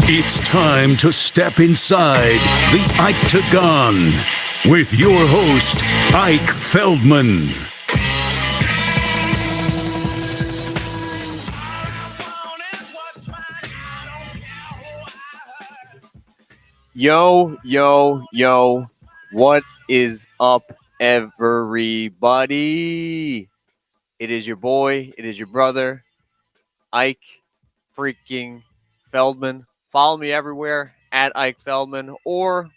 It's time to step inside the Octagon with your host, Ike Feldman. Yo, yo, yo. What is up, everybody? It is your boy, it is your brother, Ike freaking Feldman. Follow me everywhere at Ike Feldman or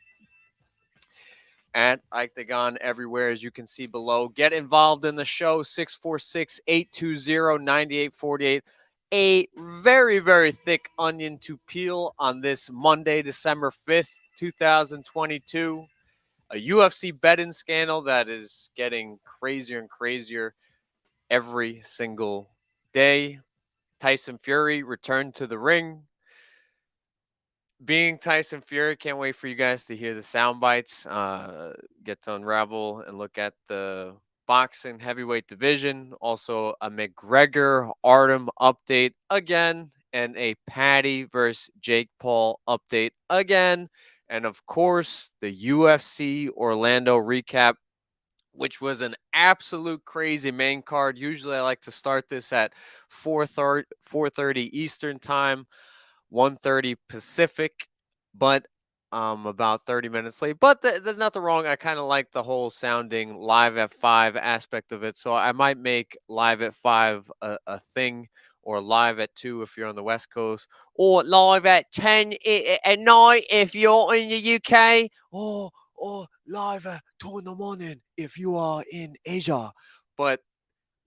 at Octagon everywhere, as you can see below. Get involved in the show, 646-820-9848. A very, very thick onion to peel on this Monday, December 5th, 2022. A UFC betting scandal that is getting crazier and crazier every single day. Tyson Fury returned to the ring. Being Tyson Fury, can't wait for you guys to hear the sound bites, get to unravel and look at the boxing heavyweight division. Also, a McGregor Artem update again, and a Patty versus Jake Paul update again. And of course, the UFC Orlando recap, which was an absolute crazy main card. Usually I like to start this at 4:30 Eastern time, 1:30 Pacific, but about 30 minutes late. But there's nothing wrong. I kind of like the whole sounding live at 5 aspect of it. So I might make live at 5 a thing, or live at 2 if you're on the West Coast, or live at 10 at night if you're in the UK, or live at 2 in the morning if you are in Asia. But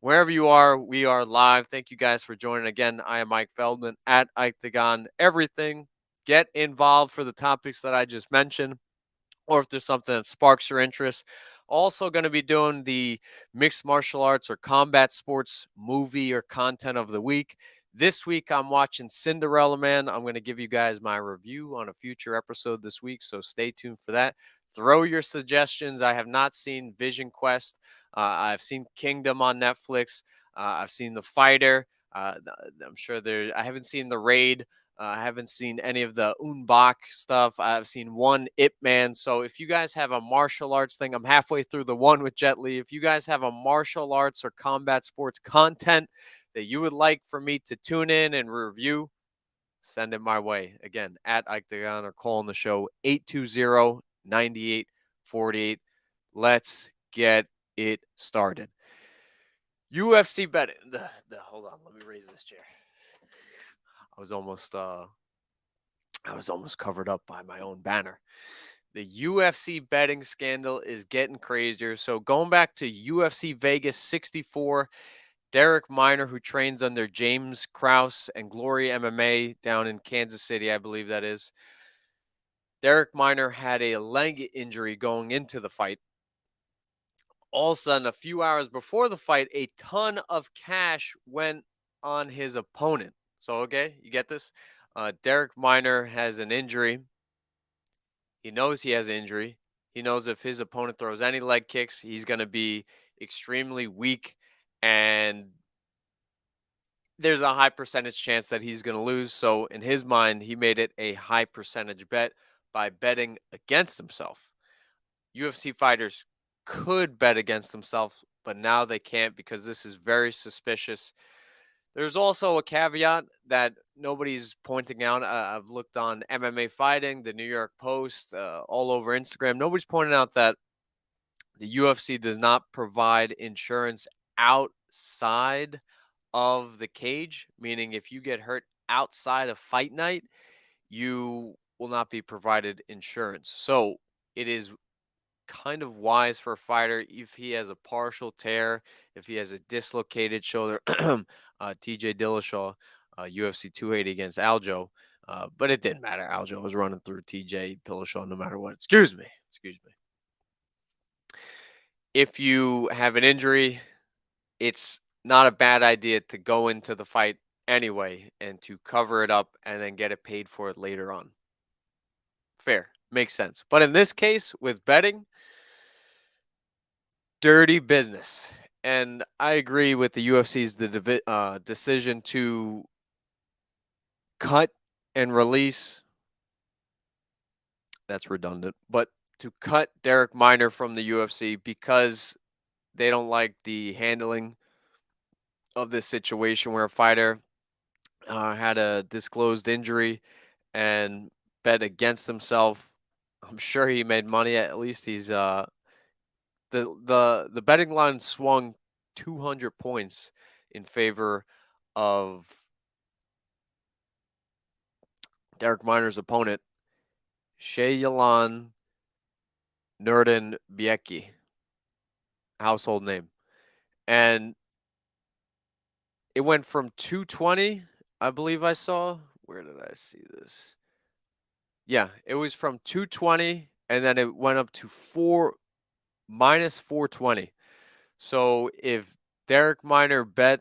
wherever you are, we are live. Thank you guys for joining. Again, I am Mike Feldman at Octagon Everything. Get involved for the topics that I just mentioned, or if there's something that sparks your interest. Also going to be doing the mixed martial arts or combat sports movie or content of the week. This week, I'm watching Cinderella Man. I'm going to give you guys my review on a future episode this week, so stay tuned for that. Throw your suggestions. I have not seen Vision Quest. I've seen Kingdom on Netflix. I've seen The Fighter. I'm sure there. I haven't seen The Raid. I haven't seen any of the Unbach stuff. I've seen one Ip Man. So if you guys have a martial arts thing, I'm halfway through the one with Jet Li. If you guys have a martial arts or combat sports content that you would like for me to tune in and review, send it my way. Again, at Octagon, or call on the show 820-9848. Let's get it started. UFC betting. Hold on, let me raise this chair. I was almost covered up by my own banner. The UFC betting scandal is getting crazier. So going back to UFC Vegas 64, Derek Minor, who trains under James Krause and Glory MMA down in Kansas City, I believe that is. Derek Minor had a leg injury going into the fight. All of a sudden, a few hours before the fight, a ton of cash went on his opponent. So, okay, you get this? Derek Minor has an injury. He knows he has an injury. He knows if his opponent throws any leg kicks, he's going to be extremely weak, and there's a high percentage chance that he's going to lose. So in his mind, he made it a high percentage bet by betting against himself. UFC fighters could bet against themselves, but now they can't because this is very suspicious. There's also a caveat that nobody's pointing out. I've looked on MMA Fighting, the New York Post, all over Instagram. Nobody's pointing out that the UFC does not provide insurance outside of the cage, meaning if you get hurt outside of fight night, you will not be provided insurance. So it is kind of wise for a fighter if he has a partial tear, if he has a dislocated shoulder. TJ Dillashaw, UFC 280 against Aljo, but it didn't matter. Aljo was running through TJ Dillashaw no matter what. Excuse me. If you have an injury, it's not a bad idea to go into the fight anyway and to cover it up and then get it paid for it later on. Fair. Makes sense. But in this case, with betting, dirty business. And I agree with the UFC's decision to cut and release That's redundant. But to cut Derek Minor from the UFC because they don't like the handling of this situation where a fighter had a disclosed injury and bet against himself. I'm sure he made money. At least he's the betting line swung 200 points in favor of Derek Minor's opponent, Shayalan Nurden Bieki, household name. And it went from 220, I believe I saw. Where did I see this? Yeah, it was from 220 and then it went up to minus 420. So if Derek Minor bet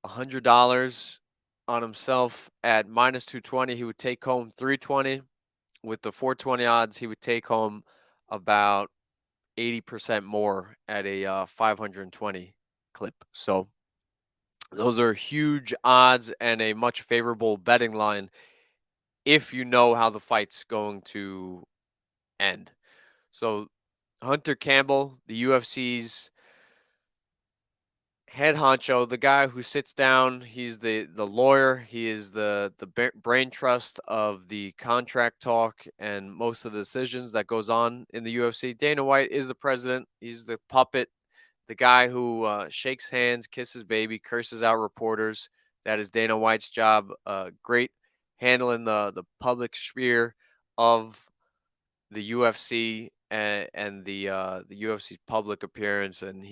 $100 on himself at minus 220, he would take home 320. With the 420 odds, he would take home about 80% more at a 520 clip. So those are huge odds and a much favorable betting line if you know how the fight's going to end. So Hunter Campbell, the UFC's head honcho, the guy who sits down, he's the lawyer, he is the brain trust of the contract talk and most of the decisions that goes on in the UFC. Dana White is the president, he's the puppet, the guy who shakes hands, kisses baby, curses out reporters. That is Dana White's job. Great handling the public sphere of the UFC and the UFC's public appearance, and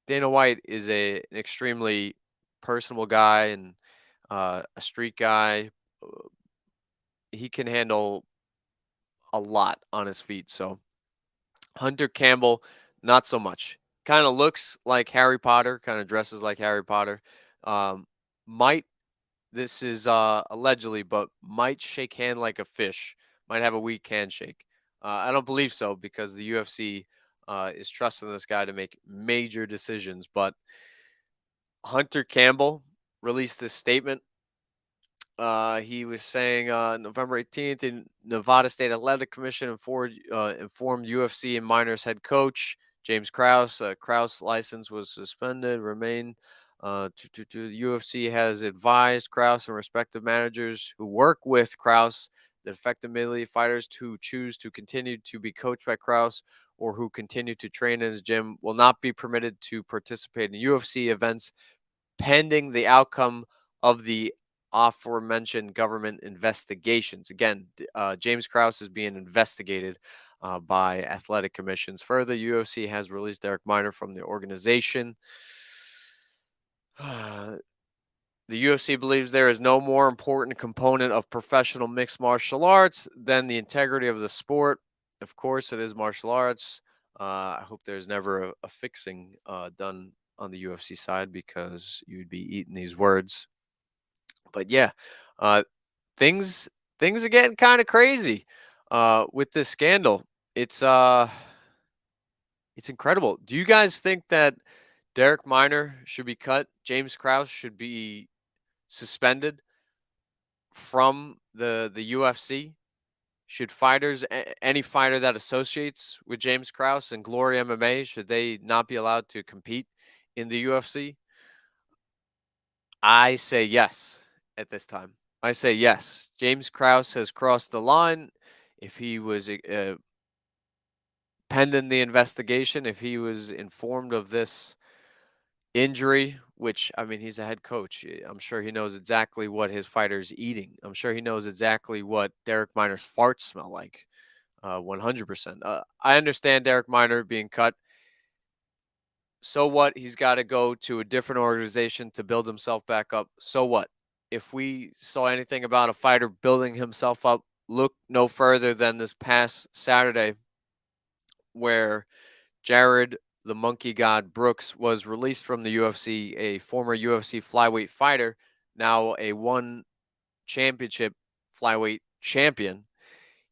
Dana White is an extremely personable guy and a street guy. He can handle a lot on his feet. So Hunter Campbell, not so much. Kind of looks like Harry Potter, kind of dresses like Harry Potter. Might This is allegedly, but might shake hand like a fish. Might have a weak handshake. I don't believe so because the UFC is trusting this guy to make major decisions. But Hunter Campbell released this statement. He was saying November 18th, in Nevada State Athletic Commission informed UFC and Miners head coach James Krause. Krause license was suspended. UFC has advised Krause and respective managers who work with Krause that effective middleweight fighters who choose to continue to be coached by Krause or who continue to train in his gym will not be permitted to participate in UFC events pending the outcome of the aforementioned government investigations. Again, James Krause is being investigated by athletic commissions. Further, UFC has released Derek Minor from the organization. The UFC believes there is no more important component of professional mixed martial arts than the integrity of the sport. Of course, it is martial arts. I hope there's never a fixing done on the UFC side because you'd be eating these words. But yeah, uh, things things are getting kind of crazy with this scandal. It's incredible. Do you guys think that Derek Minor should be cut? James Krause should be suspended from the UFC? Should any fighter that associates with James Krause and Glory MMA, should they not be allowed to compete in the UFC? I say yes at this time. I say yes. James Krause has crossed the line. If he was pending the investigation, if he was informed of this injury, which I mean, he's a head coach. I'm sure he knows exactly what his fighter's eating. I'm sure he knows exactly what Derek Minor's farts smell like. 100%. I understand Derek Minor being cut. So what? He's got to go to a different organization to build himself back up. So what? If we saw anything about a fighter building himself up, look no further than this past Saturday, where Jared the Monkey God Brooks was released from the UFC, a former UFC flyweight fighter, now a one championship flyweight champion.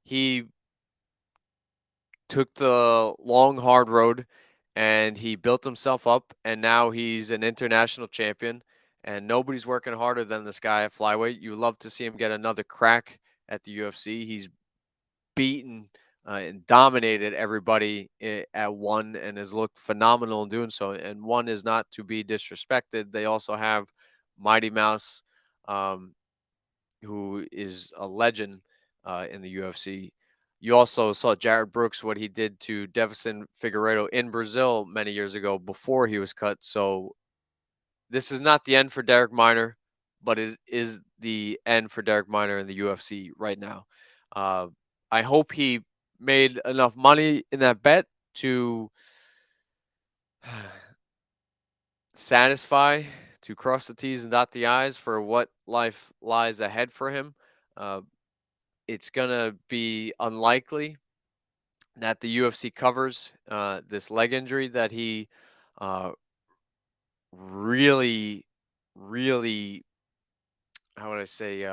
He took the long, hard road and he built himself up, and now he's an international champion. And nobody's working harder than this guy at flyweight. You love to see him get another crack at the UFC. He's beaten and dominated everybody at one and has looked phenomenal in doing so. And one is not to be disrespected. They also have Mighty Mouse, who is a legend in the UFC. You also saw Jared Brooks, what he did to Devison Figueiredo in Brazil many years ago before he was cut. So this is not the end for Derek Minor, but it is the end for Derek Minor in the UFC right now. I hope he made enough money in that bet to satisfy, to cross the T's and dot the I's for what life lies ahead for him. It's going to be unlikely that the UFC covers this leg injury that he really, really, how would I say,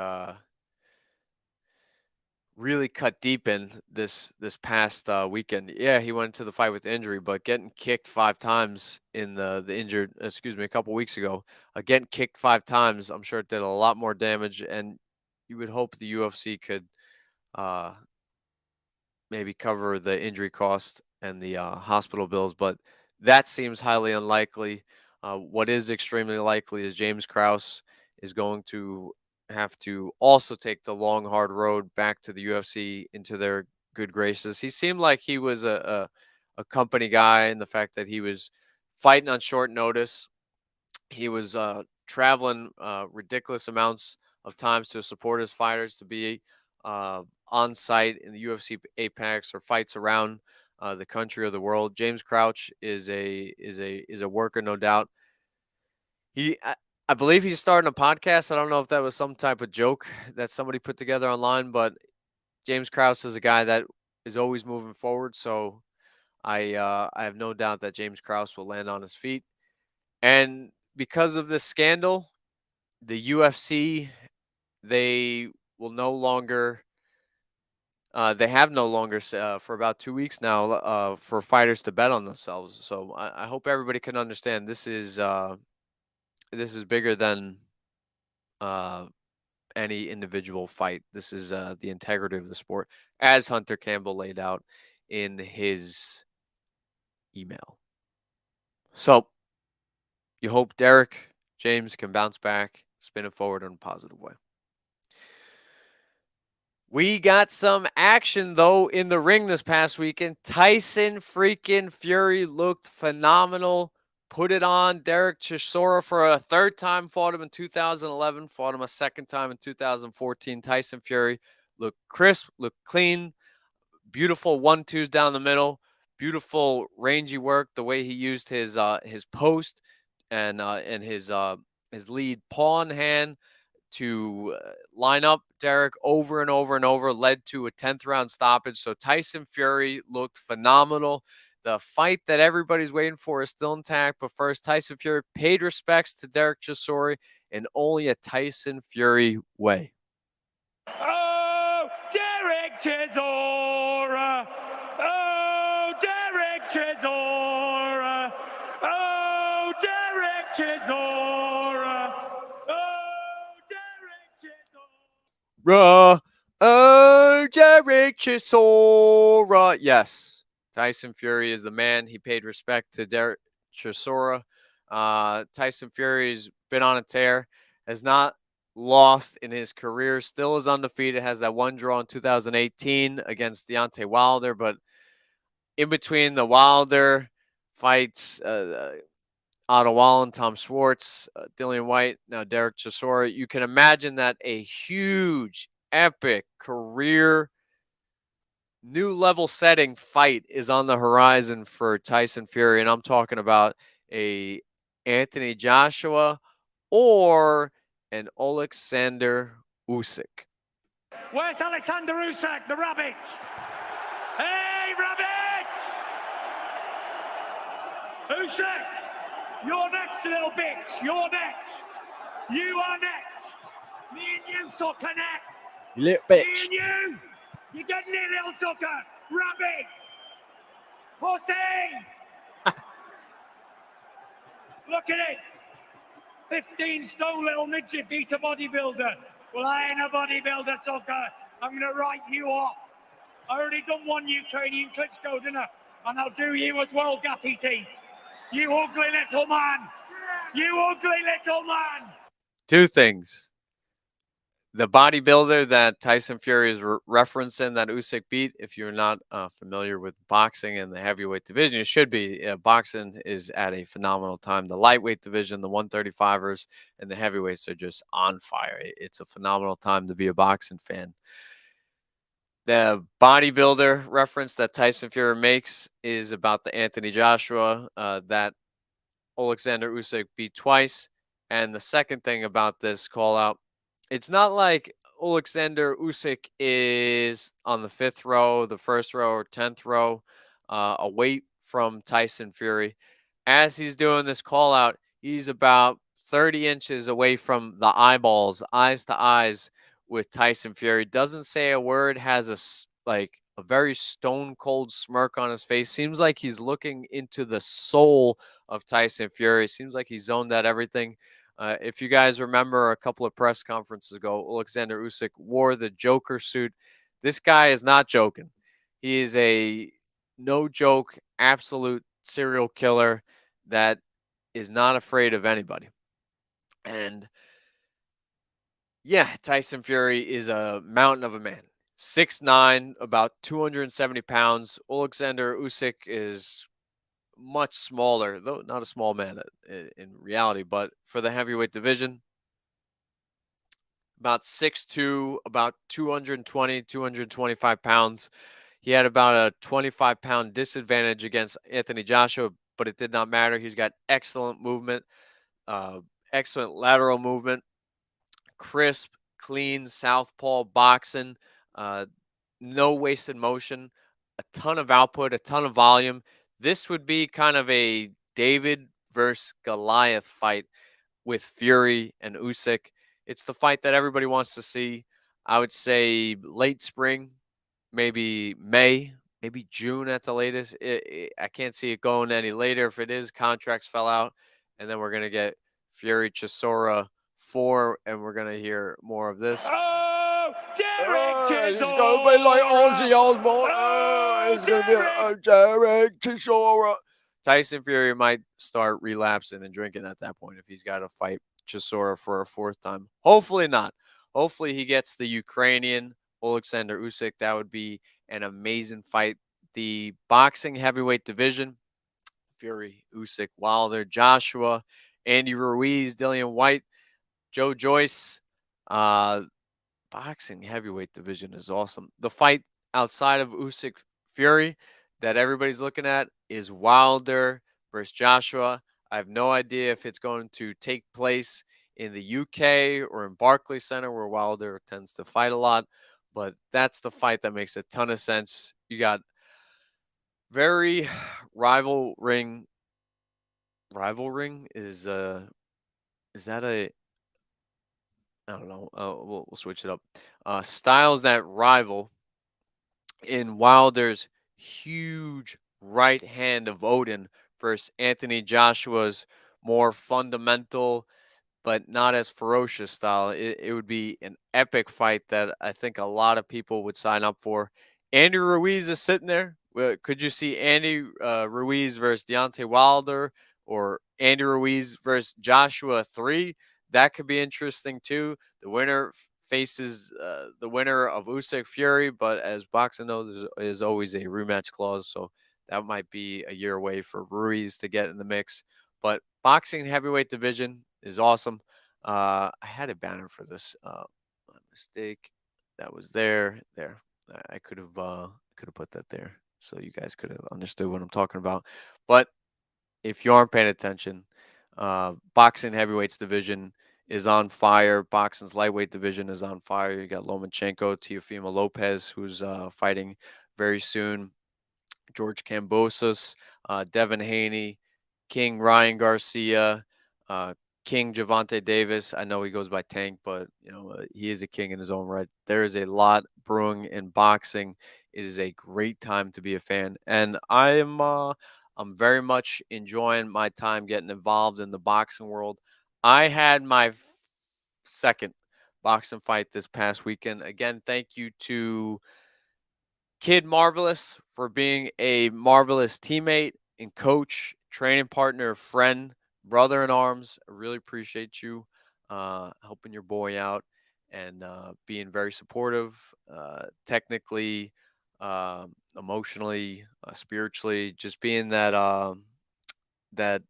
really cut deep in this past weekend. Yeah, he went to the fight with injury, but getting kicked 5 times in the injured, excuse me, a couple weeks ago, getting kicked 5 times, I'm sure it did a lot more damage. And you would hope the UFC could maybe cover the injury cost and the hospital bills, but that seems highly unlikely. What is extremely likely is James Krause is going to have to also take the long, hard road back to the UFC into their good graces. He seemed like he was a company guy, and the fact that he was fighting on short notice, he was traveling ridiculous amounts of times to support his fighters, to be on site in the UFC Apex or fights around the country or the world. James Crouch is a worker, no doubt. I believe he's starting a podcast. I don't know if that was some type of joke that somebody put together online, but James Krause is a guy that is always moving forward. So I have no doubt that James Krause will land on his feet. And because of this scandal, the UFC, they will no longer they have no longer for about 2 weeks now for fighters to bet on themselves. So I hope everybody can understand this is bigger than any individual fight. This is the integrity of the sport, as Hunter Campbell laid out in his email. So you hope Derek James can bounce back, spin it forward in a positive way. We got some action, though, in the ring this past weekend. Tyson freaking Fury looked phenomenal. Put it on Derek Chisora for a third time. Fought him in 2011. Fought him a second time in 2014. Tyson Fury looked crisp, looked clean. Beautiful 1-2s down the middle. Beautiful rangy work. The way he used his post and his lead paw in hand to line up Derek over and over and over, led to a 10th round stoppage. So Tyson Fury looked phenomenal. The fight that everybody's waiting for is still intact. But first, Tyson Fury paid respects to Derek Chisora in only a Tyson Fury way. Oh, Derek Chisora! Oh, Derek Chisora! Oh, Derek Chisora! Oh, Derek Chisora. Yes, Tyson Fury is the man. He paid respect to Derek Chisora. Tyson Fury's been on a tear, has not lost in his career, still is undefeated, has that one draw in 2018 against Deontay Wilder, but in between the Wilder fights, Otto Wallen, Tom Schwartz, Dillian White, now Derek Chisora, you can imagine that a huge, epic career, new level setting fight is on the horizon for Tyson Fury. And I'm talking about a Anthony Joshua or an Alexander Usyk. Where's Alexander Usyk, the rabbit? Hey, rabbit! Usyk, you're next, little bitch. You're next. You are next. Me and you, sucker, next. Little bitch. Me and you. You getting it, little sucker? Rabbit. Pussy. Look at it. 15-stone little midget beat a bodybuilder. Well, I ain't a bodybuilder, sucker. I'm going to write you off. I already done one Ukrainian Klitschko, didn't I? And I'll do you as well, Gappy Teeth. You ugly little man. You ugly little man. Two things. The bodybuilder that Tyson Fury is referencing that Usyk beat, if you're not familiar with boxing and the heavyweight division, you should be. Boxing is at a phenomenal time. The lightweight division, the 135ers, and the heavyweights are just on fire. It's a phenomenal time to be a boxing fan. The bodybuilder reference that Tyson Fury makes is about the Anthony Joshua that Alexander Usyk beat twice. And the second thing about this call out, it's not like Alexander Usyk is on the 5th row, the 1st row, or 10th row away from Tyson Fury. As he's doing this call out, he's about 30 inches away from the eyeballs, eyes to eyes with Tyson Fury. Doesn't say a word, has a very stone cold smirk on his face. Seems like he's looking into the soul of Tyson Fury. Seems like he's zoned out everything. If you guys remember a couple of press conferences ago, Alexander Usyk wore the Joker suit. This guy is not joking. He is a no joke, absolute serial killer that is not afraid of anybody. And yeah, Tyson Fury is a mountain of a man. 6'9", about 270 pounds. Alexander Usyk is much smaller, though not a small man in reality, but for the heavyweight division, about 6'2", about 220, 225 pounds. He had about a 25-pound disadvantage against Anthony Joshua, but it did not matter. He's got excellent movement, excellent lateral movement, crisp, clean southpaw boxing, no wasted motion, a ton of output, a ton of volume. This would be kind of a David versus Goliath fight with Fury and Usyk. It's the fight that everybody wants to see. I would say late spring, maybe May, maybe June at the latest. I can't see it going any later. If it is, contracts fell out, and then we're going to get Fury-Chisora 4, and we're going to hear more of this. Oh, Derek Chisora! It's going to be like Ozzy Osbourne. It's going to be a Derek Chisora. Tyson Fury might start relapsing and drinking at that point if he's got to fight Chisora for a 4th time. Hopefully not. Hopefully he gets the Ukrainian Alexander Usyk. That would be an amazing fight. The boxing heavyweight division, Fury, Usyk, Wilder, Joshua, Andy Ruiz, Dillian White, Joe Joyce. Boxing heavyweight division is awesome. The fight outside of Usyk Fury that everybody's looking at is Wilder versus Joshua. I have no idea if it's going to take place in the UK or in Barclays Center where Wilder tends to fight a lot, but that's the fight that makes a ton of sense. You got very rivaling is that a I don't know. We'll switch it up. Styles that rival in Wilder's huge right hand of Odin versus Anthony Joshua's more fundamental but not as ferocious style. It would be an epic fight that I think a lot of people would sign up for. Andy Ruiz is sitting there. Could you see Andy Ruiz versus Deontay Wilder or Andy Ruiz versus Joshua 3? That could be interesting too. The winner faces the winner of Usyk Fury, but as boxing knows, there's always a rematch clause, so that might be a year away for Ruiz to get in the mix. But boxing heavyweight division is awesome. I had a banner for this. My mistake. That was there. There. I could have put that there so you guys could have understood what I'm talking about. But if you aren't paying attention, boxing heavyweights division is on fire. Boxing's lightweight division is on fire. You got Lomachenko, Teofimo Lopez, who's fighting very soon. George Kambosos, Devin Haney, King Ryan Garcia, King Javante Davis. I know he goes by Tank, but he is a king in his own right. There is a lot brewing in boxing. It is a great time to be a fan, and I'm very much enjoying my time getting involved in the boxing world. I had my second boxing fight this past weekend. Again, thank you to Kid Marvelous for being a marvelous teammate and coach, training partner, friend, brother in arms. I really appreciate you helping your boy out and being very supportive, technically, emotionally, spiritually, just being that that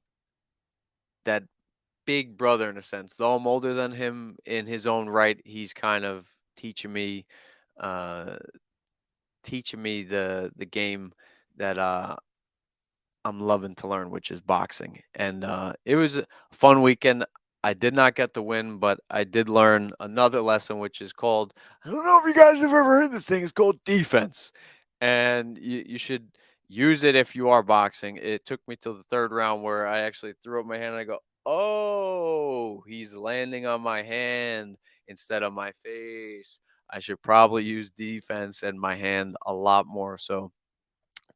big brother in a sense. Though I'm older than him in his own right, he's kind of teaching me uh the game that I'm loving to learn, which is boxing. And it was a fun weekend. I did not get the win, but I did learn another lesson, which is called, I don't know if you guys have ever heard this thing, it's called defense. And you should use it if you are boxing. It took me till the third round where I actually threw up my hand and I go, oh, he's landing on my hand instead of my face. I should probably use defense and my hand a lot more. So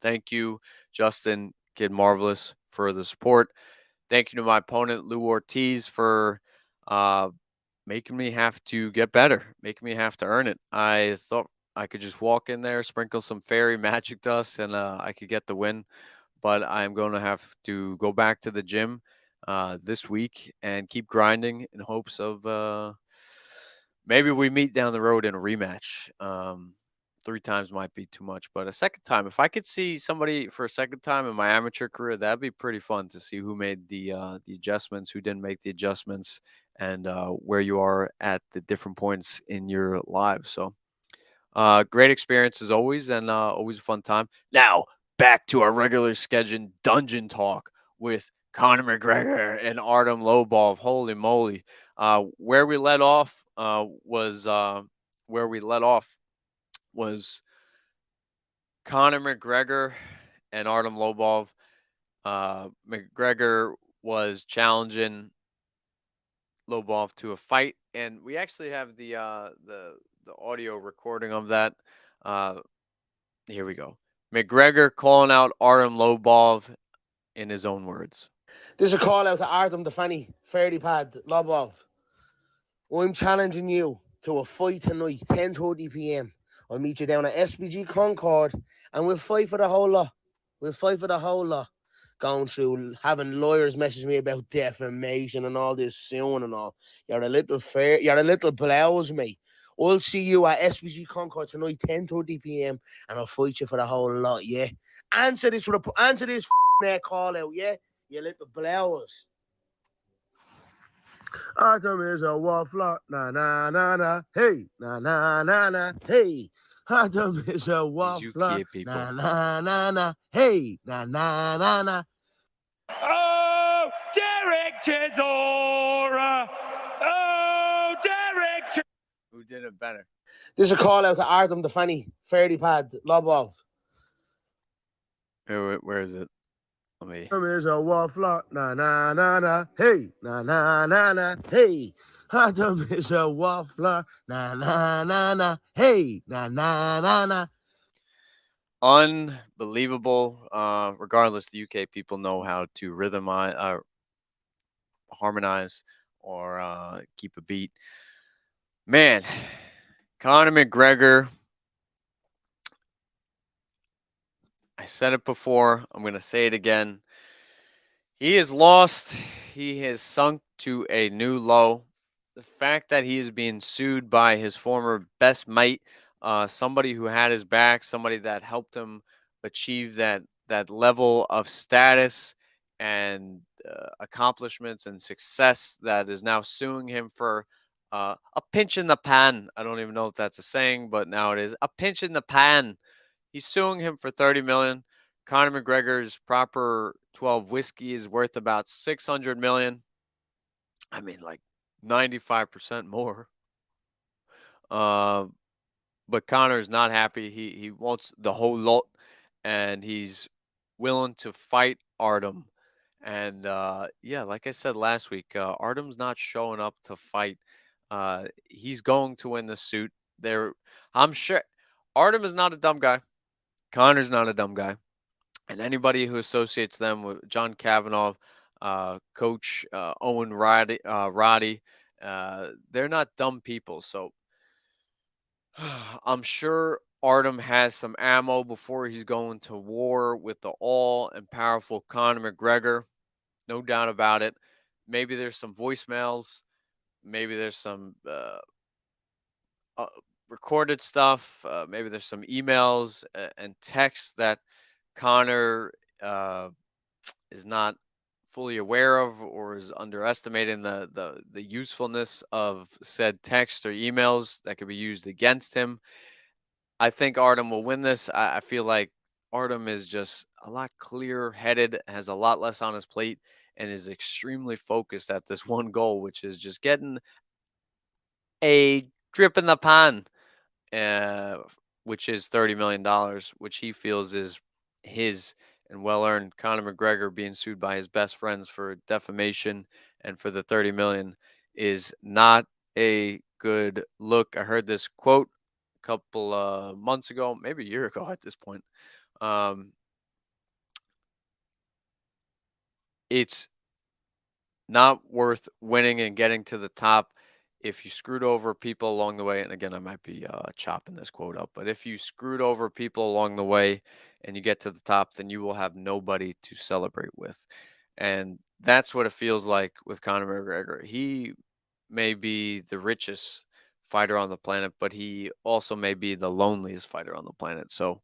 thank you, Justin, Kid Marvelous, for the support. Thank you to my opponent, Lou Ortiz, for uh, making me have to get better, making me have to earn it. I thought I could just walk in there, sprinkle some fairy magic dust, and I could get the win. But I'm going to have to go back to the gym this week and keep grinding in hopes of maybe we meet down the road in a rematch. 3 times might be too much, but a second time, if I could see somebody for a second time in my amateur career, that'd be pretty fun to see who made the adjustments, who didn't make the adjustments, and where you are at the different points in your lives. So, great experience as always, and always a fun time. Now back to our regular scheduled dungeon talk with Conor McGregor and Artem Lobov. Holy moly! Where we let off was Conor McGregor and Artem Lobov. McGregor was challenging Lobov to a fight, and we actually have the audio recording of that. Uh, Here we go. McGregor calling out Artem Lobov in his own words. This is a call out to Artem the Fanny, Fairy Pad, Lobov. I'm challenging you to a fight tonight, 10:30 p.m. I'll meet you down at SBG Concord and we'll fight for the whole lot. We'll fight for the whole lot. Going through having lawyers message me about defamation and all this soon and all. You're a little blouse, mate. I'll see you at SBG Concord tonight, 10:30 p.m. and I'll fight you for the whole lot, yeah? Answer this call out, yeah? You little blouse. Artem is a waffler, na na na na, hey, na na na na, hey. Artem is a waffler, people. na na na na, hey, na na na na. Oh, Derek Chisora! Oh, Derek Who did it better? This is a call out to Artem the Fanny, Fairy Pad, Lobov. Where is it? Let me. Artem is a waffler, na na na na, hey, na na na na, hey. Artem is a waffler, na na na na, hey, na na na na. Unbelievable. Regardless, the UK people know how to harmonize, or keep a beat. Man, Conor McGregor. I said it before. I'm going to say it again. He is lost. He has sunk to a new low. The fact that he is being sued by his former best mate, somebody who had his back, somebody that helped him achieve that level of status and accomplishments and success, that is now suing him for a pinch in the pan. I don't even know if that's a saying, but now it is a pinch in the pan. He's suing him for $30 million. Conor McGregor's proper 12 whiskey is worth about $600 million. I mean, like 95% more. But Conor is not happy. He wants the whole lot, and he's willing to fight Artem. And yeah, like I said last week, Artem's not showing up to fight. He's going to win the suit. I'm sure Artem is not a dumb guy. Conor's not a dumb guy. And anybody who associates them with John Kavanaugh, Coach Owen Roddy, they're not dumb people. So I'm sure Artem has some ammo before he's going to war with the all and powerful Conor McGregor. No doubt about it. Maybe there's some voicemails. Maybe there's some uh, recorded stuff. Maybe there's some emails and texts that Conor is not fully aware of, or is underestimating the usefulness of said text or emails that could be used against him. I think Artem will win this. I feel like Artem is just a lot clearer headed, has a lot less on his plate, and is extremely focused at this one goal, which is just getting a drip in the pan, uh, which is $30 million, which he feels is his and well earned. Conor McGregor being sued by his best friends for defamation and for the 30 million is not a good look. I heard this quote a couple months ago, maybe a year ago at this point. It's not worth winning and getting to the top if you screwed over people along the way. And again, I might be chopping this quote up, but if you screwed over people along the way and you get to the top, then you will have nobody to celebrate with. And that's what it feels like with Conor McGregor. He may be the richest fighter on the planet, but he also may be the loneliest fighter on the planet. So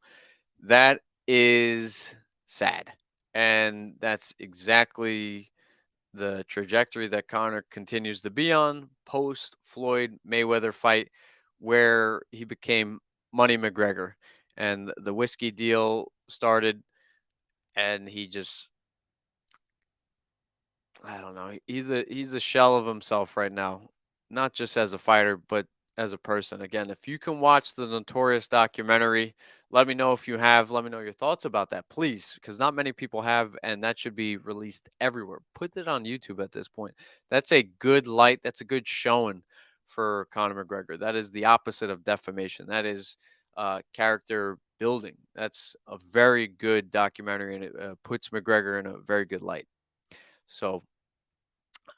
that is sad. And that's exactly the trajectory that Conor continues to be on post Floyd Mayweather fight, where he became Money McGregor and the whiskey deal started, and he just, I don't know, he's a shell of himself right now, not just as a fighter, but as a person. Again, if you can watch the Notorious documentary, let me know if you have. Let me know your thoughts about that, please, because not many people have, and that should be released everywhere. Put it on YouTube at this point. That's a good light. That's a good showing for Conor McGregor. That is the opposite of defamation. That is character building. That's a very good documentary, and it puts McGregor in a very good light. So,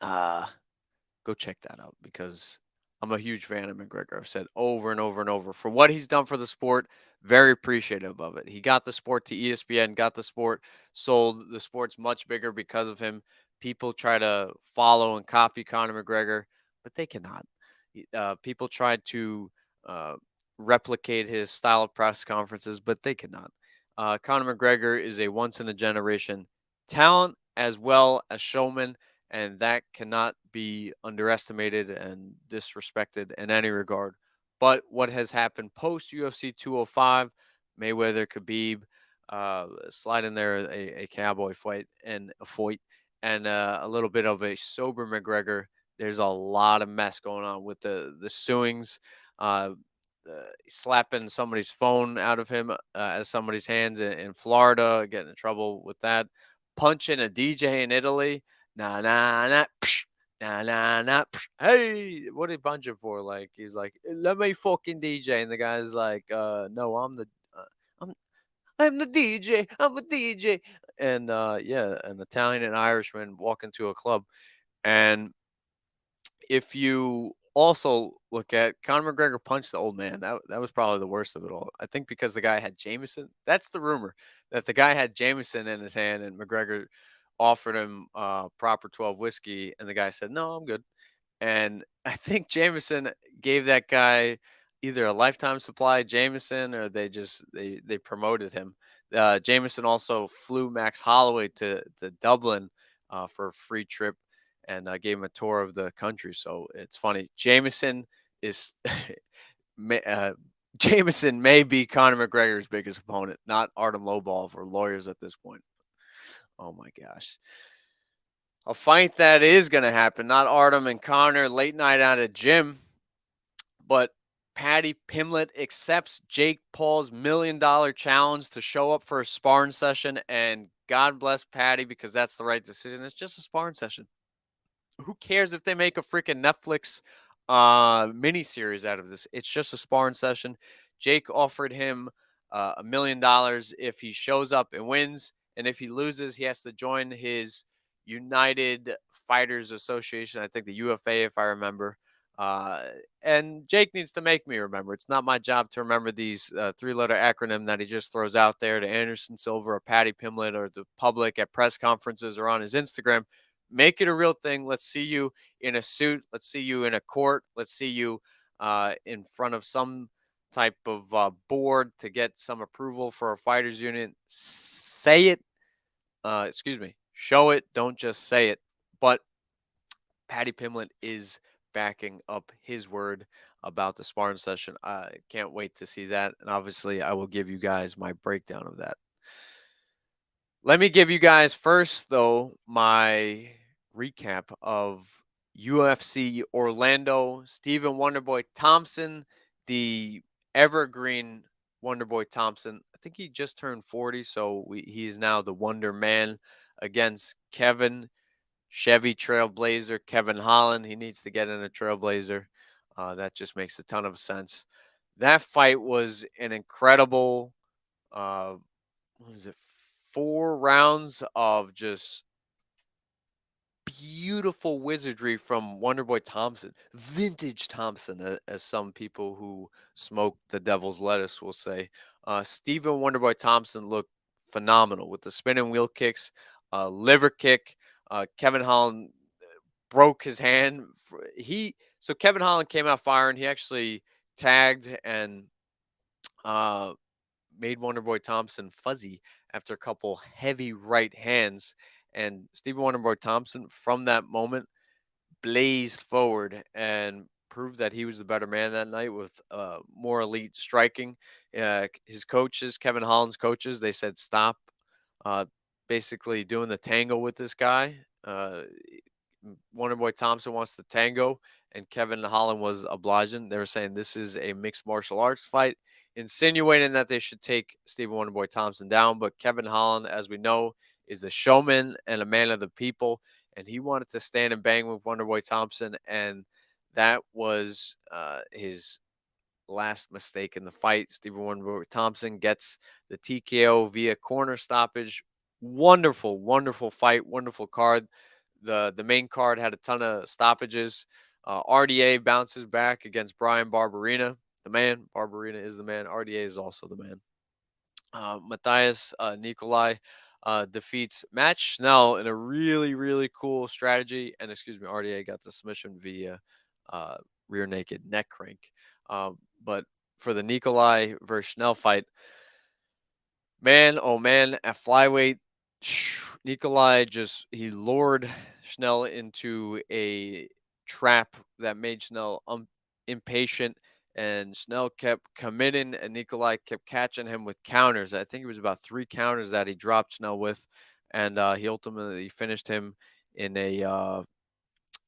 uh, go check that out because I'm a huge fan of McGregor. I've said over and over and over for what he's done for the sport. Very appreciative of it. He got the sport to ESPN, got the sport sold. The sport's much bigger because of him. People try to follow and copy Conor McGregor, but they cannot. People tried to uh, replicate his style of press conferences, but they cannot. Conor McGregor is a once in a generation talent as well as showman, and that cannot be underestimated and disrespected in any regard. But what has happened post UFC 205, Mayweather, Khabib, slide in there a cowboy fight and a fight, and a little bit of a sober McGregor. There's a lot of mess going on with the suings, uh, slapping somebody's phone out of him out of somebody's hands in Florida, getting in trouble with that, punching a DJ in Italy. Nah, nah, nah, psh, nah, nah, nah. Psh. Hey, what did he punch him for? Like he's like, let me fucking DJ, and the guy's like, no, I'm I'm the DJ. I'm a DJ. And yeah, an Italian and Irishman walk into a club. And if you also look at Conor McGregor punched the old man, that was probably the worst of it all. I think because the guy had Jameson. That's the rumor that the guy had Jameson in his hand, and McGregor offered him proper 12 whiskey, and the guy said, "No, I'm good." And I think Jameson gave that guy either a lifetime supply of Jameson, or they promoted him. Jameson also flew Max Holloway to Dublin for a free trip, and gave him a tour of the country. So it's funny. Jameson is Jameson may be Conor McGregor's biggest opponent, not Artem Lobov or lawyers at this point. Oh my gosh. A fight that is going to happen, not Artem and Conor late night at a gym, but Paddy Pimblett accepts Jake Paul's $1 million challenge to show up for a sparring session. And God bless Paddy, because that's the right decision. It's just a sparring session. Who cares if they make a freaking Netflix miniseries out of this? It's just a sparring session. Jake offered him $1 million if he shows up and wins. And if he loses, he has to join his United Fighters Association. I think the UFA, if I remember. And Jake needs to make me remember. It's not my job to remember these three-letter acronym that he just throws out there to Anderson Silva or Patty Pimlet or the public at press conferences or on his Instagram. Make it a real thing. Let's see you in a suit. Let's see you in a court. Let's see you in front of some type of board to get some approval for a fighters union. Say it. Excuse me. Show it. Don't just say it. But Patty Pimlet is backing up his word about the sparring session. I can't wait to see that. And obviously, I will give you guys my breakdown of that. Let me give you guys first, though, my recap of UFC Orlando. Stephen Wonderboy Thompson, the evergreen Wonderboy Thompson. I think he just turned 40, so he is now the Wonder Man against Kevin Chevy Trailblazer, Kevin Holland. He needs to get in a Trailblazer. That just makes a ton of sense. That fight was an incredible, what was it, 4 rounds of just beautiful wizardry from Wonderboy Thompson. Vintage Thompson, as some people who smoke the devil's lettuce will say. Stephen Wonderboy Thompson looked phenomenal with the spinning wheel kicks, liver kick. Kevin Holland broke his hand. So Kevin Holland came out firing. He actually tagged and made Wonderboy Thompson fuzzy after a couple heavy right hands. And Stephen Wonderboy Thompson, from that moment, blazed forward and proved that he was the better man that night with more elite striking. His coaches, Kevin Holland's coaches, they said stop basically doing the tango with this guy. Wonderboy Thompson wants to tango, and Kevin Holland was obliging. They were saying this is a mixed martial arts fight, insinuating that they should take Stephen Wonderboy Thompson down. But Kevin Holland, as we know, is a showman and a man of the people, and he wanted to stand and bang with Wonderboy Thompson, and that was his last mistake in the fight. Stephen Wonderboy Thompson gets the TKO via corner stoppage. Wonderful, wonderful fight, wonderful card. The main card had a ton of stoppages. RDA bounces back against Brian Barberina. The man, Barberina is the man. RDA is also the man. Matthias Nikolai defeats Matt Schnell in a really, really cool strategy. And excuse me, RDA got the submission via rear naked neck crank. But for the Nikolai versus Schnell fight, man, oh man, at flyweight, Nikolai he lured Schnell into a trap that made Schnell impatient, and Schnell kept committing, and Nikolai kept catching him with counters. I think it was about 3 counters that he dropped Schnell with, and he ultimately finished him in a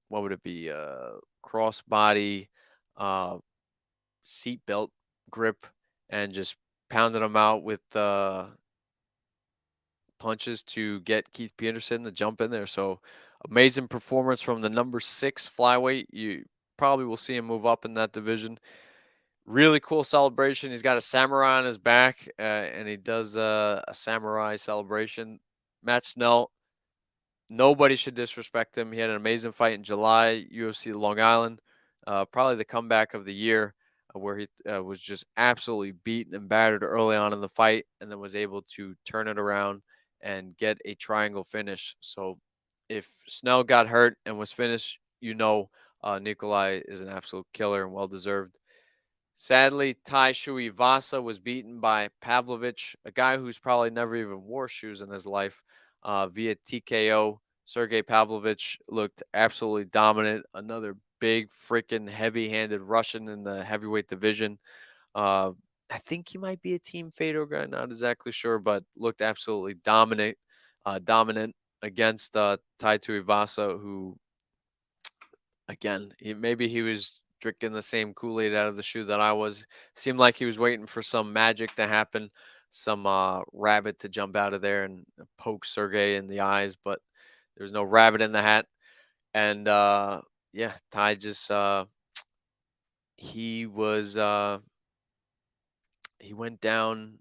what would it be? Crossbody seatbelt grip, and just pounded him out with punches to get Keith Peterson to jump in there. So amazing performance from the number 6 flyweight. You probably will see him move up in that division. Really cool celebration. He's got a samurai on his back, and he does a samurai celebration. Matt Snell, nobody should disrespect him. He had an amazing fight in July, UFC Long Island. Probably the comeback of the year, where he was just absolutely beaten and battered early on in the fight, and then was able to turn it around and get a triangle finish. So if Snell got hurt and was finished, Nikolai is an absolute killer and well-deserved. Sadly, Tai Shuivasa was beaten by Pavlovich, a guy who's probably never even wore shoes in his life, via TKO. Sergey Pavlovich looked absolutely dominant. Another big, freaking heavy-handed Russian in the heavyweight division. I think he might be a Team Fedor guy, not exactly sure, but looked absolutely dominant against Tai Tuivasa, who, again, maybe he was drinking the same Kool-Aid out of the shoe that I was. Seemed like he was waiting for some magic to happen, some rabbit to jump out of there and poke Sergey in the eyes, but there was no rabbit in the hat. And Tai just he went down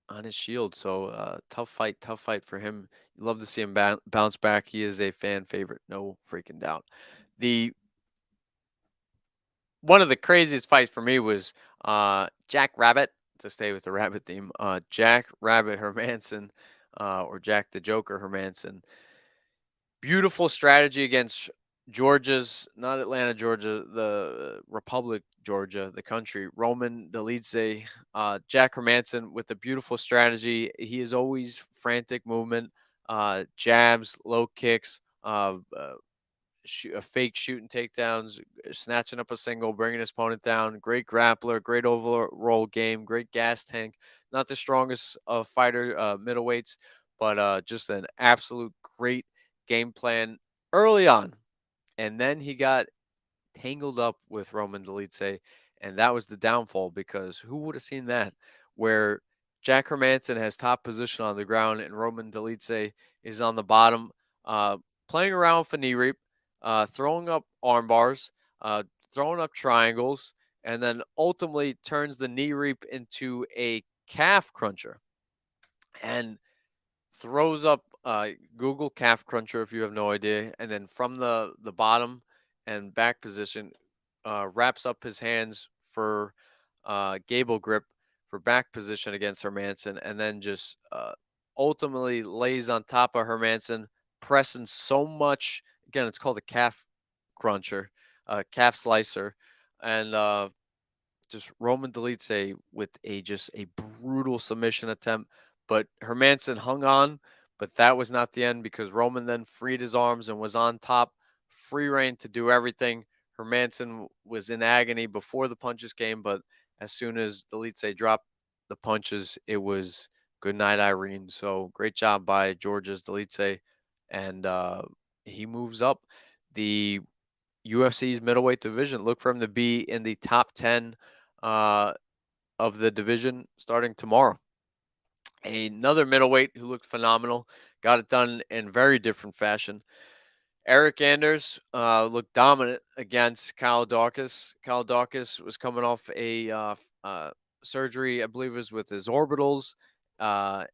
on his shield. So tough fight for him. You love to see him bounce back. He is a fan favorite, no freaking doubt. The one of the craziest fights for me was Jack Rabbit, to stay with the rabbit theme. Jack Rabbit Hermanson, or Jack the Joker Hermanson. Beautiful strategy against Georgia's, not Atlanta, Georgia, the Republic, Georgia, the country. Roman Dolidze, Jack Hermanson with a beautiful strategy. He is always frantic movement, jabs, low kicks, fake shooting takedowns, snatching up a single, bringing his opponent down. Great grappler, great overall game, great gas tank. Not the strongest fighter, middleweights, but just an absolute great game plan early on. And then he got tangled up with Roman Dolidze, and that was the downfall, because who would have seen that? Where Jack Hermanson has top position on the ground and Roman Dolidze is on the bottom, playing around for knee reap, throwing up arm bars, throwing up triangles, and then ultimately turns the knee reap into a calf cruncher and throws up, Google calf cruncher if you have no idea, and then from the bottom and back position, wraps up his hands for gable grip for back position against Hermanson, and then just ultimately lays on top of Hermanson, pressing so much. Again, it's called a calf cruncher, calf slicer, and just Roman Dolidze with just a brutal submission attempt. But Hermanson hung on, but that was not the end, because Roman then freed his arms and was on top, free reign to do everything. Hermanson was in agony before the punches came, but as soon as Dolidze dropped the punches, it was good night, Irene. So great job by Georgia's Dolidze, and he moves up the UFC's middleweight division. Look for him to be in the top 10 of the division starting tomorrow. Another middleweight who looked phenomenal, got it done in very different fashion. Eric Anders looked dominant against Kyle Dawkins. Kyle Dawkins was coming off a surgery, I believe it was with his orbitals, about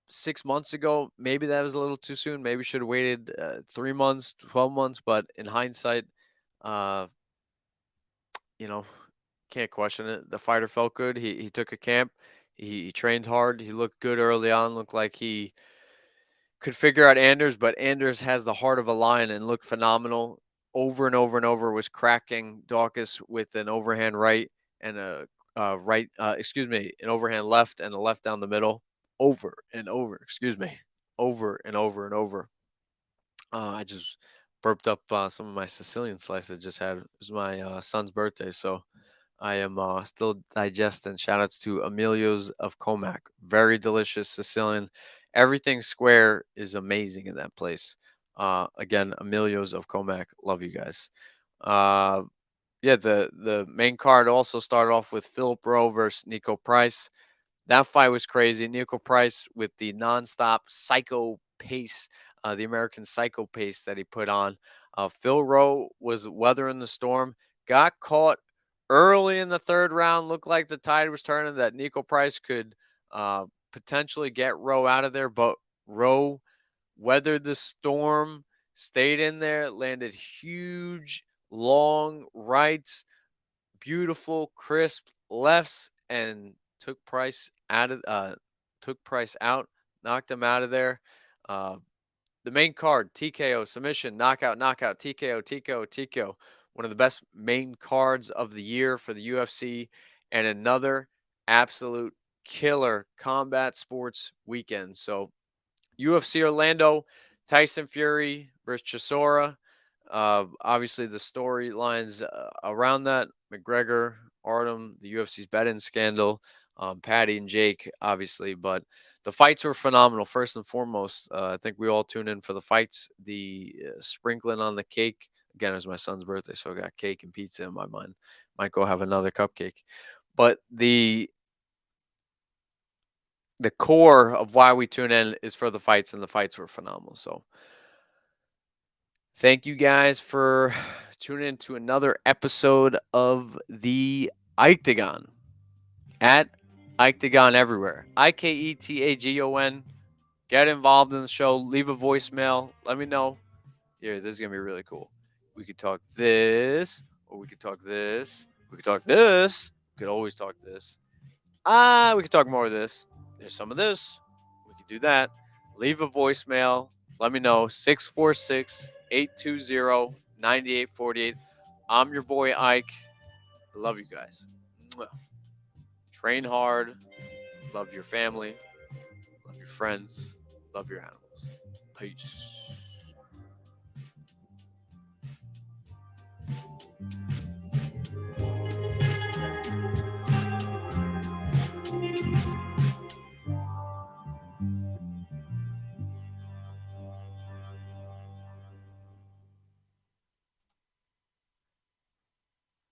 6 months ago. Maybe that was a little too soon. Maybe should have waited 3 months, 12 months. But in hindsight, you know, can't question it. The fighter felt good. He took a camp. He trained hard. He looked good early on. Looked like he could figure out Anders, but Anders has the heart of a lion and looked phenomenal. Over and over and over, was cracking Dawkins with an overhand right and a an overhand left and a left down the middle. Over and over, over and over and over. I just burped up some of my Sicilian slice I just had. It was my son's birthday, so I am still digesting. Shout outs to Emilio's of Comac. Very delicious Sicilian. Everything square is amazing in that place. Again, Emilio's of Comac. Love you guys. Yeah, the main card also started off with Philip Rowe versus Nico Price. That fight was crazy. Nico Price with the nonstop psycho pace, the American psycho pace that he put on. Phil Rowe was weathering the storm, got caught early in the third round. Looked like the tide was turning, that Nico Price could potentially get Rowe out of there, but Rowe weathered the storm, stayed in there, landed huge, long rights, beautiful, crisp lefts, and took Price out, knocked him out of there. The main card, TKO, submission, knockout, TKO, TKO. One of the best main cards of the year for the UFC, and another absolute killer combat sports weekend. So UFC Orlando, Tyson Fury versus Chisora. Obviously, the storylines around that, McGregor, Artem, the UFC's betting scandal, Patty and Jake, obviously. But the fights were phenomenal, first and foremost. I think we all tune in for the fights. The sprinkling on the cake. Again, it was my son's birthday, so I got cake and pizza in my mind. Might go have another cupcake. But the core of why we tune in is for the fights, and the fights were phenomenal. So thank you guys for tuning in to another episode of the Ictagon at Ictagon everywhere. IKETAGON. Get involved in the show. Leave a voicemail. Let me know. Here, this is going to be really cool. We could talk this, or we could talk this. We could talk this. We could always talk this. We could talk more of this. There's some of this. We could do that. Leave a voicemail. Let me know. 646-820-9848. I'm your boy Ike. I love you guys. Mwah. Train hard. Love your family. Love your friends. Love your animals. Peace.